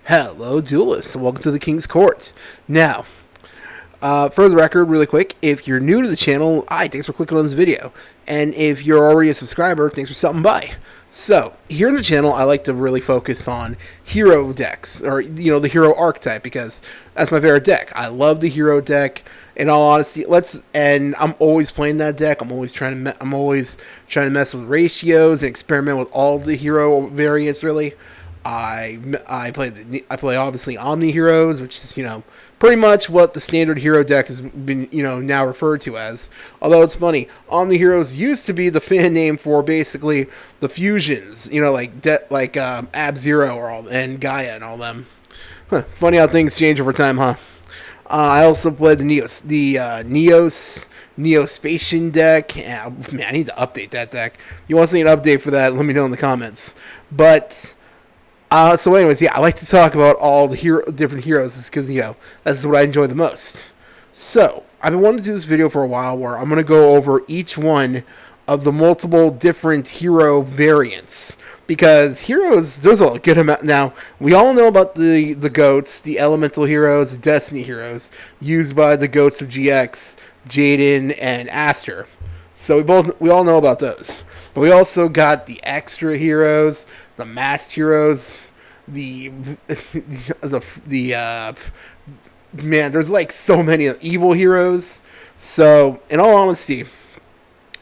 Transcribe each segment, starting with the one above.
Hello, duelists. Welcome to the King's Court. Now, for the record, really quick, if you're new to the channel, thanks for clicking on this video. And if you're already a subscriber, thanks for stopping by. So, here in the channel, I like to really focus on hero decks, or, the hero archetype, because that's my favorite deck. I love the hero deck. In all honesty, and I'm always playing that deck. I'm always trying to mess with ratios and experiment with all the hero variants, really. I play obviously Omni Heroes, which is pretty much what the standard hero deck has been now referred to as. Although it's funny, Omni Heroes used to be the fan name for basically the fusions, like Ab Zero and Gaia and all them. Funny how things change over time, huh? I also played the Neospatian deck. Yeah, man, I need to update that deck. If you want to see an update for that, let me know in the comments. But so anyways, yeah, I like to talk about all the different heroes because, that's what I enjoy the most. So, I've been wanting to do this video for a while where I'm going to go over each one of the multiple different hero variants. Because heroes, there's a good amount. Now, we all know about the GOATs, the elemental heroes, the destiny heroes, used by the GOATs of GX, Jaden, and Aster. So we all know about those. But we also got the extra heroes, the masked heroes, man, there's like so many evil heroes. So, in all honesty,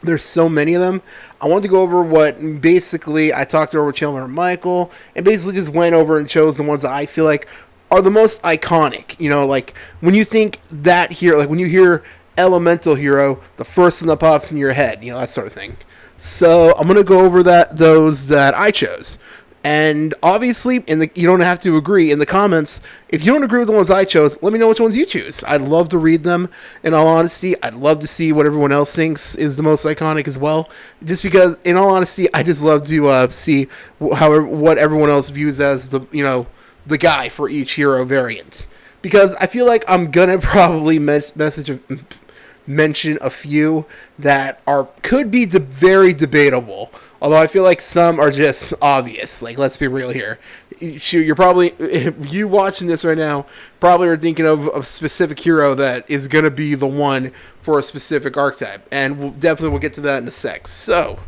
there's so many of them. I wanted to go over what basically I talked over with Chandler and Michael, and basically just went over and chose the ones that I feel like are the most iconic. Like when you think that hero, like when you hear elemental hero, the first one that pops in your head, that sort of thing. So I'm gonna go over those that I chose. And obviously, you don't have to agree in the comments. If you don't agree with the ones I chose, let me know which ones you choose. I'd love to read them. In all honesty, I'd love to see what everyone else thinks is the most iconic as well. Just because, in all honesty, I just love to see what everyone else views as the guy for each hero variant. Because I feel like I'm gonna probably mention a few that could be very debatable. Although I feel like some are just obvious. Like, let's be real here. Shoot, you're probably, if you watching this right now, probably are thinking of a specific hero that is going to be the one for a specific archetype. And we'll get to that in a sec. So,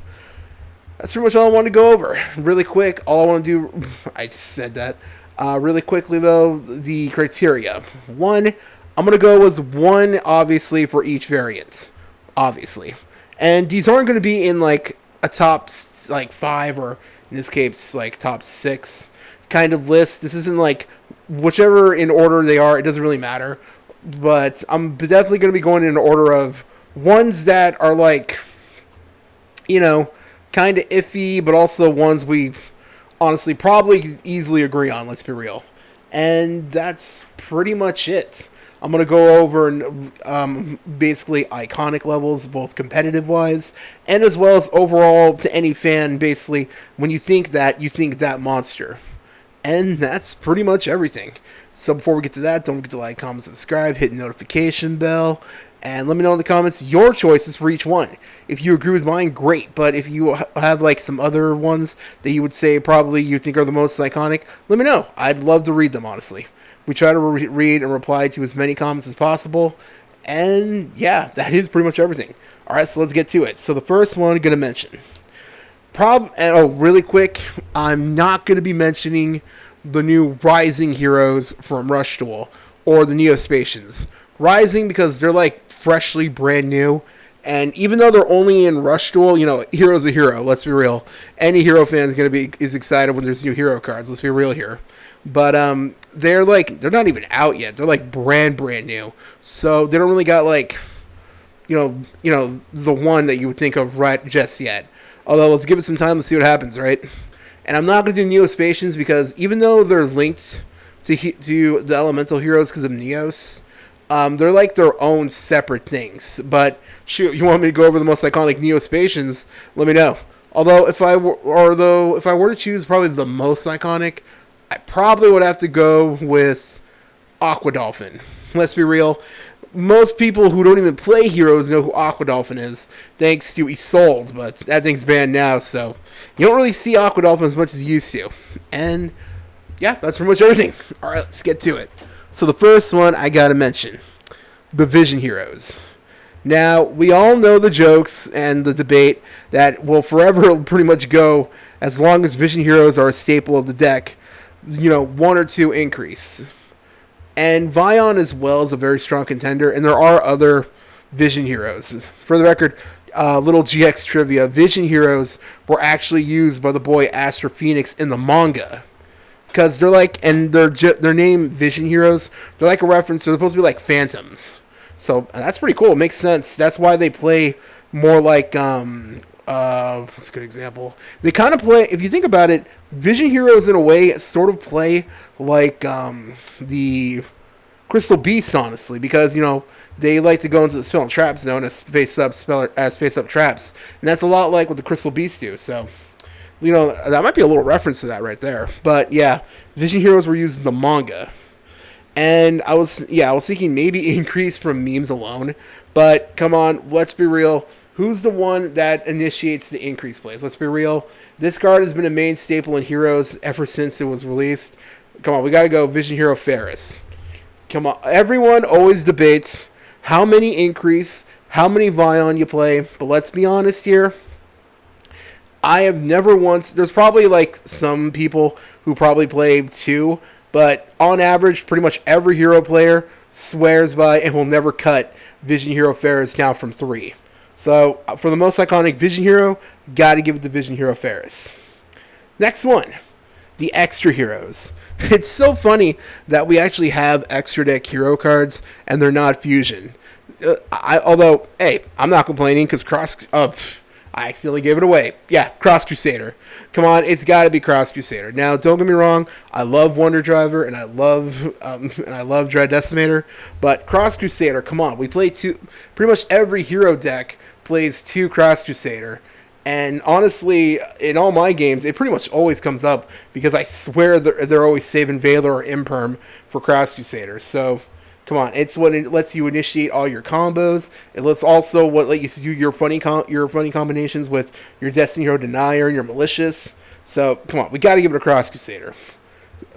that's pretty much all I want to go over. Really quick, all I want to do, I just said that. Really quickly, though, the criteria. One, I'm going to go with one, obviously, for each variant. Obviously. And these aren't going to be in, like, a top, 5, or in this case, top 6 kind of list. This isn't, whichever in order they are, it doesn't really matter. But I'm definitely going to be going in an order of ones that are, kind of iffy, but also ones we honestly probably easily agree on, let's be real. And that's pretty much it. I'm going to go over basically iconic levels, both competitive-wise, and as well as overall to any fan, basically, when you think that monster. And that's pretty much everything. So before we get to that, don't forget to like, comment, subscribe, hit the notification bell, and let me know in the comments your choices for each one. If you agree with mine, great. But if you have some other ones that you would say probably you think are the most iconic, let me know. I'd love to read them, honestly. We try to read and reply to as many comments as possible. And yeah, that is pretty much everything. Alright, so let's get to it. So the first one I'm going to mention. Really quick, I'm not going to be mentioning the new Rising heroes from Rush Duel or the Neospatians. Rising because they're freshly brand new. And even though they're only in Rush Duel, hero's a hero, let's be real. Any hero fan is excited when there's new hero cards, let's be real here. But they're not even out yet. They're brand new. So they don't really got the one that you would think of right just yet. Although let's give it some time to see what happens, right? And I'm not going to do Neospatians because even though they're linked to the elemental heroes because of Neos, they're their own separate things. But shoot, you want me to go over the most iconic Neospatians? Let me know. Although if I were to choose probably the most iconic, I probably would have to go with Aqua Dolphin. Let's be real. Most people who don't even play heroes know who Aqua Dolphin is, thanks to Isolde, but that thing's banned now, so you don't really see Aqua Dolphin as much as you used to. And Yeah, that's pretty much everything. All right, let's get to it. So the first one I gotta mention, the Vision Heroes. Now, we all know the jokes and the debate that will forever pretty much go as long as Vision Heroes are a staple of the deck. One or two increase. And Vion as well is a very strong contender, and there are other Vision Heroes. For the record, little GX trivia, Vision Heroes were actually used by the boy Astro Phoenix in the manga. Because they're like, and their name Vision Heroes, they're like a reference, they're supposed to be like phantoms. So that's pretty cool. It makes sense. That's why they play more like, what's a good example? They kind of play, if you think about it, Vision Heroes in a way sort of play like the Crystal Beasts, honestly, because, they like to go into the spell and trap zone as face-up traps. And that's a lot like what the Crystal Beasts do, so... that might be a little reference to that right there. But yeah, Vision Heroes were used in the manga. And I was thinking maybe increase from memes alone. But come on, let's be real. Who's the one that initiates the increase plays? Let's be real. This card has been a main staple in Heroes ever since it was released. Come on, we gotta go Vision Hero Ferris. Come on, everyone always debates how many increase, how many Vion you play. But let's be honest here. I have never once... There's probably, some people who probably play 2, but on average, pretty much every hero player swears by and will never cut Vision Hero Ferris down from 3. So, for the most iconic Vision Hero, gotta give it to Vision Hero Ferris. Next one, the Extra Heroes. It's so funny that we actually have Extra Deck hero cards, and they're not Fusion. Although, hey, I'm not complaining, because I accidentally gave it away. Yeah, Cross Crusader. Come on, it's got to be Cross Crusader. Now, don't get me wrong. I love Wonder Driver and I love Dread Decimator, but Cross Crusader. Come on, we play 2. Pretty much every hero deck plays 2 Cross Crusader, and honestly, in all my games, it pretty much always comes up because I swear they're always saving Valor or Imperm for Cross Crusader. So. Come on, it's what it lets you initiate all your combos. It lets also what let you do your funny combinations with your Destiny Hero Denier and your Malicious. So, come on, we got to give it a Cross Crusader.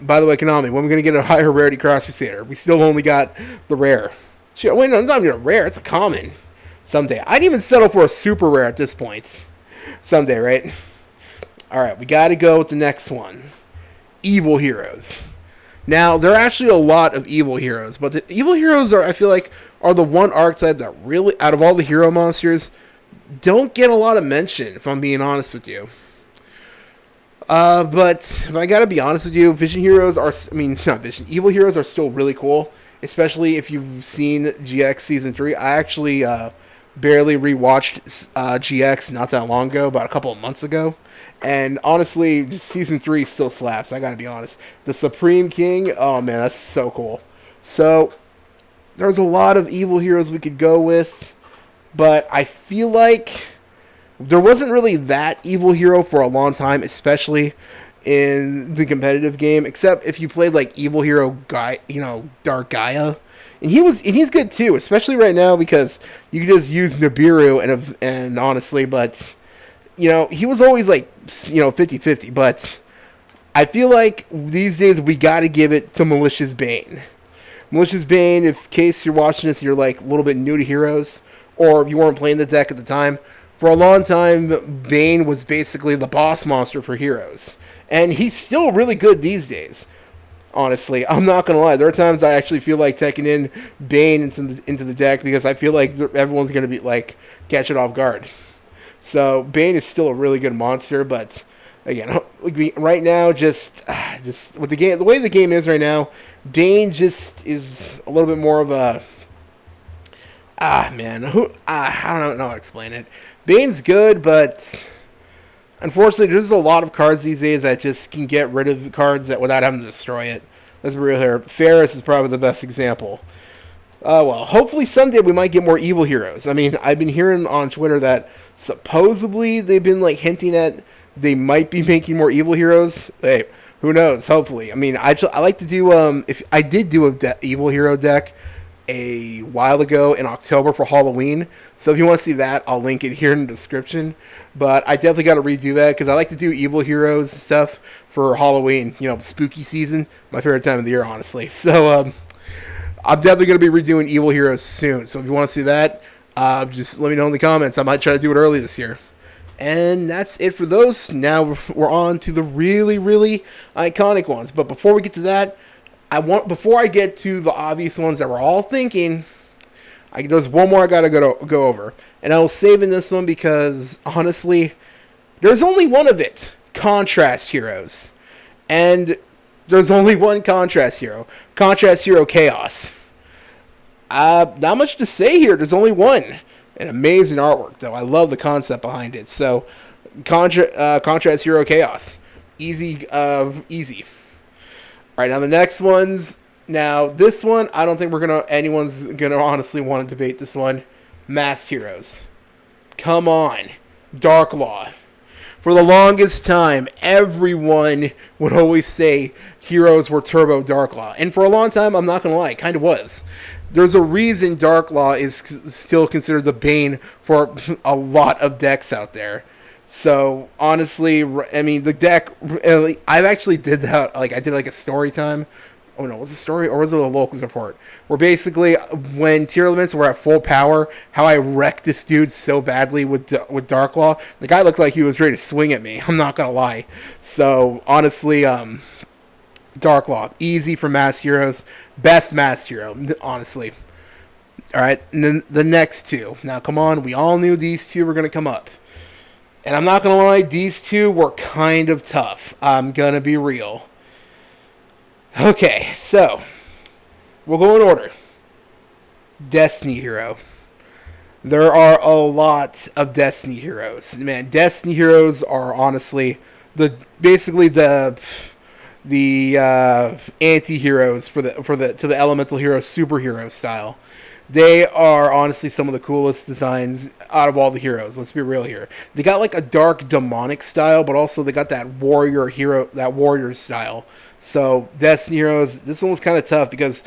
By the way, Konami, when are we going to get a higher rarity Cross Crusader? We still only got the rare. Shit, wait, no, it's not even a rare, it's a common. Someday. I'd even settle for a super rare at this point. Someday, right? Alright, we got to go with the next one. Evil Heroes. Now, there are actually a lot of evil heroes, but the evil heroes I feel like, are the one archetype that really, out of all the hero monsters, don't get a lot of mention, if I'm being honest with you. But, if I gotta be honest with you, evil heroes are still really cool, especially if you've seen GX Season 3. I actually, barely rewatched GX not that long ago, about a couple of months ago. And honestly, just Season 3 still slaps, I gotta be honest. The Supreme King, oh man, that's so cool. So, there's a lot of evil heroes we could go with, but I feel like there wasn't really that evil hero for a long time, especially in the competitive game, except if you played like evil hero guy, Dark Gaia. And he's good too, especially right now because you can just use Nibiru and honestly, but he was always like 50-50, but I feel like these days we got to give it to Malicious Bane. Malicious Bane, in case you're watching this and you're like a little bit new to heroes, or you weren't playing the deck at the time, for a long time Bane was basically the boss monster for heroes. And he's still really good these days. Honestly, I'm not going to lie. There are times I actually feel like taking in Bane into the deck because I feel like everyone's going to be like catch it off guard. So Bane is still a really good monster, but again, right now, just with the way the game is right now, Bane just is a little bit more of a I don't know how to explain it. Bane's good, but unfortunately, there's a lot of cards these days that just can get rid of cards without having to destroy it. Let's be real here. Ferris is probably the best example. Well, hopefully someday we might get more evil heroes. I mean, I've been hearing on Twitter that supposedly they've been like hinting at they might be making more evil heroes. Hey, who knows? Hopefully. I mean, I like to do if I did do a evil hero deck, a while ago in October for Halloween. So if you want to see that, I'll link it here in the description. But I definitely got to redo that because I like to do evil heroes stuff for Halloween. Spooky season, my favorite time of the year, honestly. So I'm definitely going to be redoing evil heroes soon. So if you want to see that, just let me know in the comments. I might try to do it early this year. And that's it for those. Now we're on to the really, really iconic ones. But before we get to that, before I get to the obvious ones that we're all thinking, there's one more I gotta go over, and I was saving this one because honestly, there's only one of it: contrast heroes, and there's only one contrast hero: Chaos. Not much to say here. There's only one. An amazing artwork, though. I love the concept behind it. So, contrast hero Chaos, easy. All right, now the next ones. Now this one, I don't think anyone's gonna honestly want to debate this one. Masked heroes. Come on, Darklaw. For the longest time, everyone would always say heroes were Turbo Darklaw, and for a long time, I'm not gonna lie, it kind of was. There's a reason Darklaw is still considered the bane for a lot of decks out there. So, honestly, I mean, the deck, I've actually did that, I did a story time. Oh no, was it a story or was it a locals report? Where basically, when tier limits were at full power, how I wrecked this dude so badly with Darklaw. The guy looked like he was ready to swing at me, I'm not gonna lie. So, honestly, Darklaw, easy for mass heroes. Best mass hero, honestly. Alright, and then the next two. Now, come on, we all knew these two were gonna come up. And I'm not going to lie, these two were kind of tough. I'm going to be real. Okay, so, we'll go in order. Destiny Hero. There are a lot of Destiny Heroes. Man, Destiny Heroes are honestly basically the anti-heroes to the Elemental Hero superhero style. They are honestly some of the coolest designs out of all the heroes. Let's be real here. They got a dark demonic style, but also they got that warrior style. So Destiny Heroes, this one was kind of tough because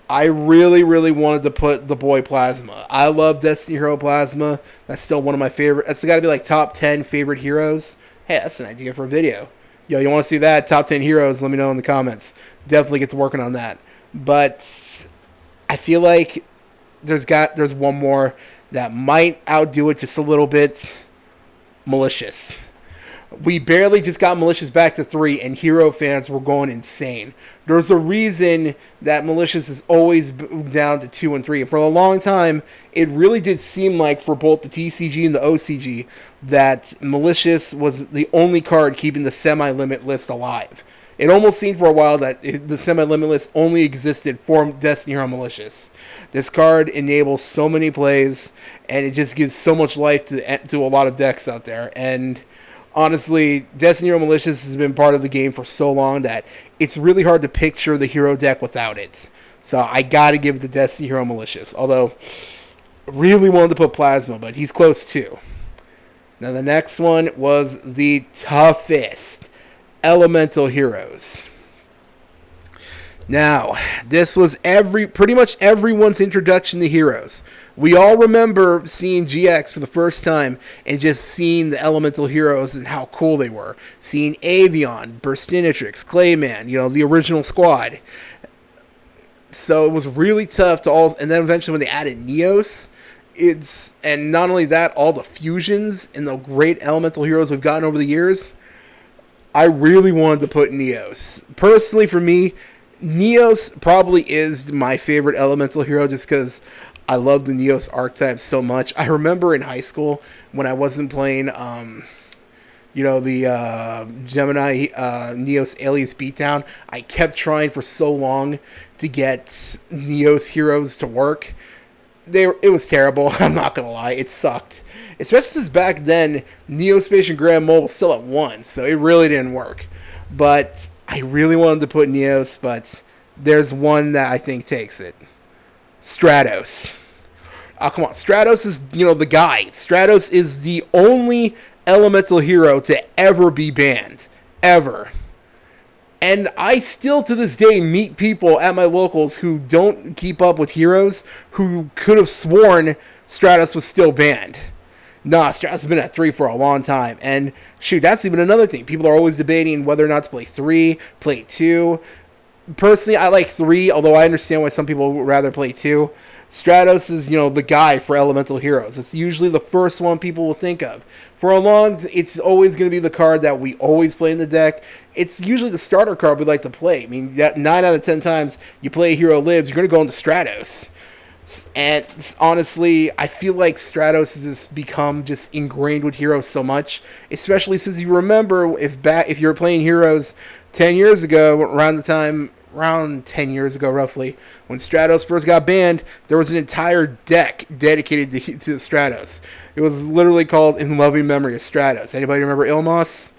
I really, really wanted to put the boy Plasma. I love Destiny Hero Plasma. That's still one of my favorite. That's got to be top 10 favorite heroes. Hey, that's an idea for a video. Yo, you want to see that? Top 10 heroes? Let me know in the comments. Definitely get to working on that. But I feel like there's one more that might outdo it just a little bit. Malicious. We barely just got Malicious back to 3, and Hero fans were going insane. There's a reason that Malicious is always down to 2 and 3. And for a long time, it really did seem like for both the TCG and the OCG that Malicious was the only card keeping the semi-limit list alive. It almost seemed for a while that the semi-limit list only existed for Destiny Hero Malicious. This card enables so many plays, and it just gives so much life to a lot of decks out there. And honestly, Destiny Hero Malicious has been part of the game for so long that it's really hard to picture the hero deck without it. So I gotta give it to Destiny Hero Malicious. Although, really wanted to put Plasma, but he's close too. Now the next one was the toughest. Elemental Heroes. Now, this was pretty much everyone's introduction to heroes. We all remember seeing GX for the first time and just seeing the Elemental Heroes and how cool they were. Seeing Avion, Burstinatrix, Clayman, the original squad. So it was really tough and then eventually when they added Neos, and not only that, all the fusions and the great Elemental Heroes we've gotten over the years, I really wanted to put Neos. Personally, for me, Neos probably is my favorite Elemental Hero just because I love the Neos archetype so much. I remember in high school when I wasn't playing, the Gemini Neos Alias Beatdown, I kept trying for so long to get Neos heroes to work. It was terrible. I'm not going to lie. It sucked. Especially since back then, Neospace and Grand Mole was still at 1, so it really didn't work. But I really wanted to put Neos, but there's one that I think takes it. Stratos. Oh, come on. Stratos is, the guy. Stratos is the only elemental hero to ever be banned. Ever. And I still, to this day, meet people at my locals who don't keep up with Heroes who could have sworn Stratos was still banned. Nah, Stratos has been at 3 for a long time. And shoot, that's even another thing. People are always debating whether or not to play 3, play 2. Personally, I like 3, although I understand why some people would rather play 2. Stratos is, the guy for elemental heroes. It's usually the first one people will think of. For a long, it's always going to be the card that we always play in the deck. It's usually the starter card we like to play. I mean, 9 out of 10 times you play a hero lives, you're going to go into Stratos. And honestly, I feel like Stratos has just become just ingrained with Heroes so much, especially since you remember if you're playing Heroes 10 years ago, around 10 years ago roughly, when Stratos first got banned, there was an entire deck dedicated to Stratos. It was literally called In Loving Memory of Stratos. Anybody remember Ilmos?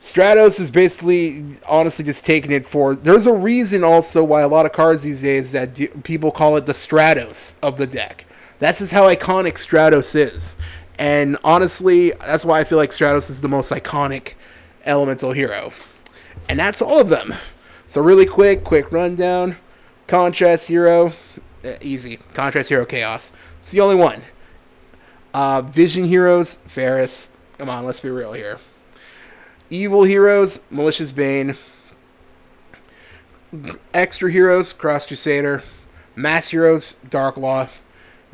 Stratos is basically, honestly, just taking it for... There's a reason also why a lot of cards these days that people call it the Stratos of the deck. That's just how iconic Stratos is. And honestly, that's why I feel like Stratos is the most iconic elemental hero. And that's all of them. So really quick rundown. Contrast Hero. Easy. Contrast Hero Chaos. It's the only one. Vision Heroes, Ferris. Come on, let's be real here. Evil Heroes, Malicious Bane. Extra Heroes, Cross Crusader. Mass Heroes, Dark Law.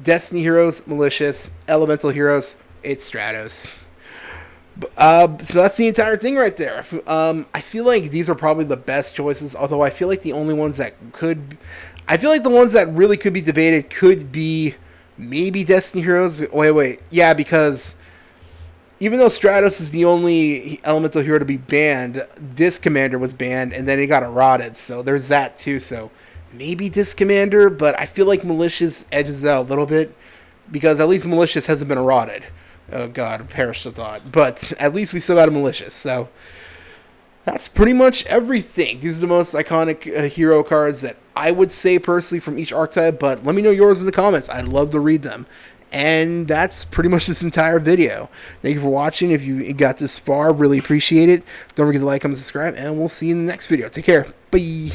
Destiny Heroes, Malicious. Elemental Heroes, it's Stratos. So that's the entire thing right there. I feel like these are probably the best choices, although I feel like the only ones that could... I feel like the ones that really could be debated could be maybe Destiny Heroes. Wait. Yeah, because... Even though Stratos is the only elemental hero to be banned, Disc Commander was banned, and then he got eroded, so there's that too. So maybe Disc Commander, but I feel like Malicious edges out a little bit, because at least Malicious hasn't been eroded. Oh god, perish the thought. But at least we still got a Malicious, so that's pretty much everything. These are the most iconic hero cards that I would say personally from each archetype, but let me know yours in the comments. I'd love to read them. And that's pretty much this entire video. Thank you for watching. If you got this far, really appreciate it. Don't forget to like, comment, subscribe, and we'll see you in the next video. Take care. Bye.